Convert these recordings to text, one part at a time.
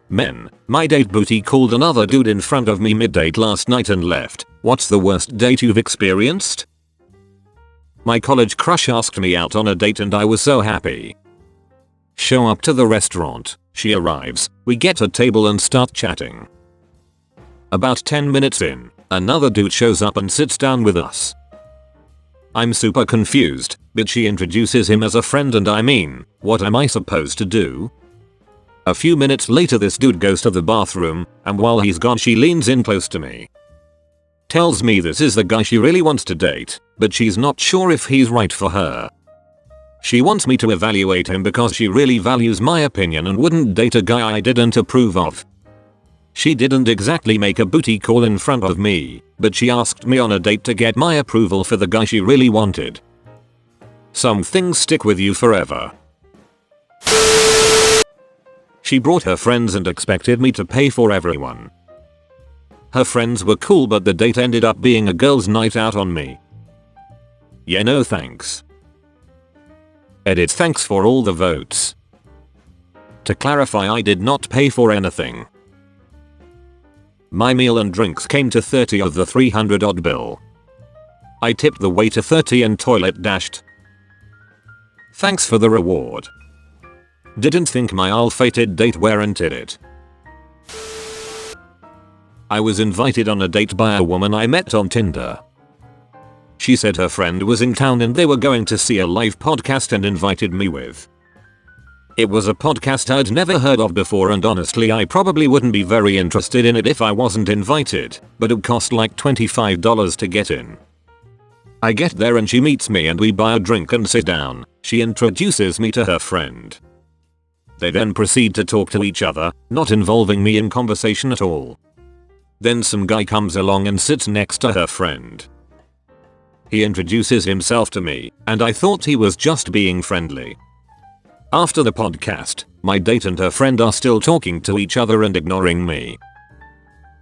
Men, my date booty called another dude in front of me mid-date last night and left. What's the worst date you've experienced? My college crush asked me out on a date and I was so happy. Show up to the restaurant, she arrives, we get a table and start chatting. About 10 minutes in, another dude shows up and sits down with us. I'm super confused, but she introduces him as a friend and I mean, what am I supposed to do? A few minutes later this dude goes to the bathroom, and while he's gone she leans in close to me. Tells me this is the guy she really wants to date, but she's not sure if he's right for her. She wants me to evaluate him because she really values my opinion and wouldn't date a guy I didn't approve of. She didn't exactly make a booty call in front of me, but she asked me on a date to get my approval for the guy she really wanted. Some things stick with you forever. She brought her friends and expected me to pay for everyone. Her friends were cool but the date ended up being a girls' night out on me. Yeah, no thanks. Edit, thanks for all the votes. To clarify, I did not pay for anything. My meal and drinks came to 30 of the 300 odd bill. I tipped the waiter 30 and toilet dashed. Thanks for the reward. Didn't think my ill-fated date warranted it. I was invited on a date by a woman I met on Tinder. She said her friend was in town and they were going to see a live podcast and invited me with. It was a podcast I'd never heard of before and honestly I probably wouldn't be very interested in it if I wasn't invited, but it cost like $25 to get in. I get there and she meets me and we buy a drink and sit down. She introduces me to her friend. They then proceed to talk to each other, not involving me in conversation at all. Then some guy comes along and sits next to her friend. He introduces himself to me, and I thought he was just being friendly. After the podcast, my date and her friend are still talking to each other and ignoring me.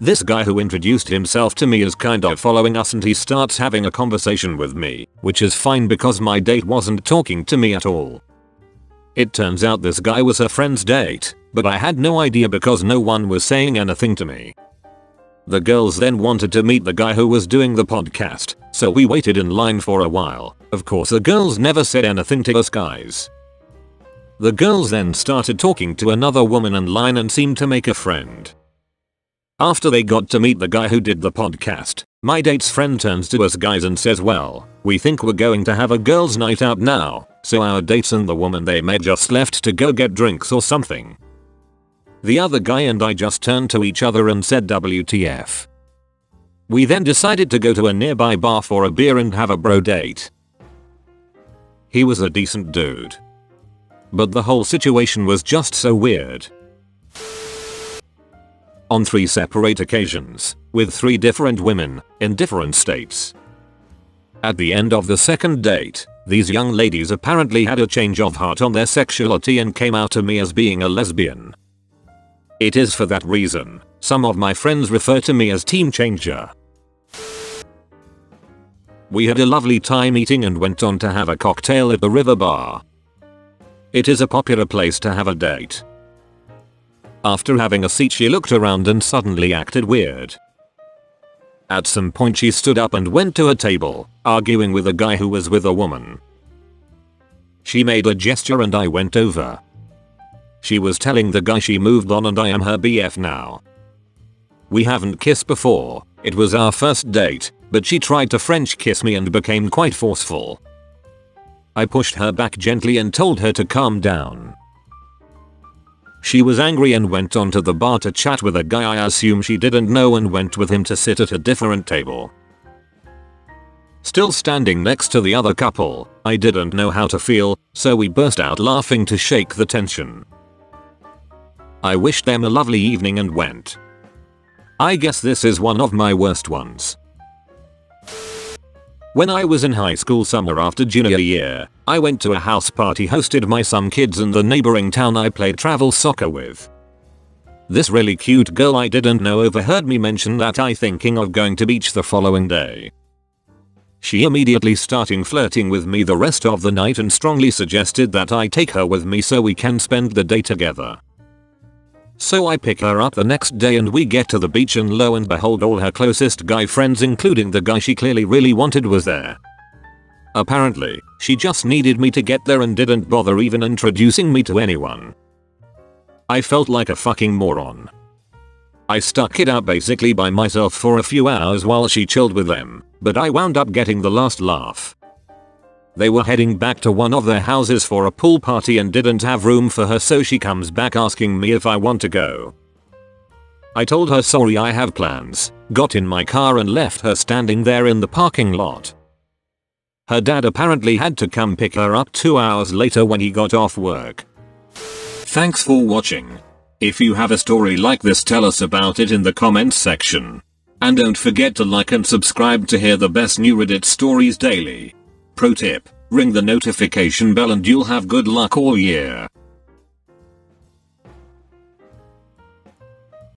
This guy who introduced himself to me is kind of following us and he starts having a conversation with me, which is fine because my date wasn't talking to me at all. It turns out this guy was her friend's date, but I had no idea because no one was saying anything to me. The girls then wanted to meet the guy who was doing the podcast, so we waited in line for a while. Of course the girls never said anything to us guys. The girls then started talking to another woman in line and seemed to make a friend. After they got to meet the guy who did the podcast, my date's friend turns to us guys and says, well, we think we're going to have a girls' night out now, so our dates and the woman they met just left to go get drinks or something. The other guy and I just turned to each other and said WTF. We then decided to go to a nearby bar for a beer and have a bro date. He was a decent dude. But the whole situation was just so weird. On 3 separate occasions, with 3 different women, in different states. At the end of the second date, these young ladies apparently had a change of heart on their sexuality and came out to me as being a lesbian. It is for that reason, some of my friends refer to me as Team Changer. We had a lovely time eating and went on to have a cocktail at the River Bar. It is a popular place to have a date. After having a seat she looked around and suddenly acted weird. At some point she stood up and went to a table, arguing with a guy who was with a woman. She made a gesture and I went over. She was telling the guy she moved on and I am her BF now. We haven't kissed before, it was our first date, but she tried to French kiss me and became quite forceful. I pushed her back gently and told her to calm down. She was angry and went on to the bar to chat with a guy I assume she didn't know and went with him to sit at a different table. Still standing next to the other couple, I didn't know how to feel, so we burst out laughing to shake the tension. I wished them a lovely evening and went. I guess this is one of my worst ones. When I was in high school summer after junior year, I went to a house party hosted by some kids in the neighboring town I played travel soccer with. This really cute girl I didn't know overheard me mention that I thinking of going to beach the following day. She immediately started flirting with me the rest of the night and strongly suggested that I take her with me so we can spend the day together. So I pick her up the next day and we get to the beach and lo and behold all her closest guy friends including the guy she clearly really wanted was there. Apparently, she just needed me to get there and didn't bother even introducing me to anyone. I felt like a fucking moron. I stuck it out basically by myself for a few hours while she chilled with them, but I wound up getting the last laugh. They were heading back to one of their houses for a pool party and didn't have room for her, so she comes back asking me if I want to go. I told her sorry, I have plans, got in my car and left her standing there in the parking lot. Her dad apparently had to come pick her up 2 hours later when he got off work. Thanks for watching. If you have a story like this, tell us about it in the comments section. And don't forget to like and subscribe to hear the best new Reddit stories daily. Pro tip, ring the notification bell and you'll have good luck all year.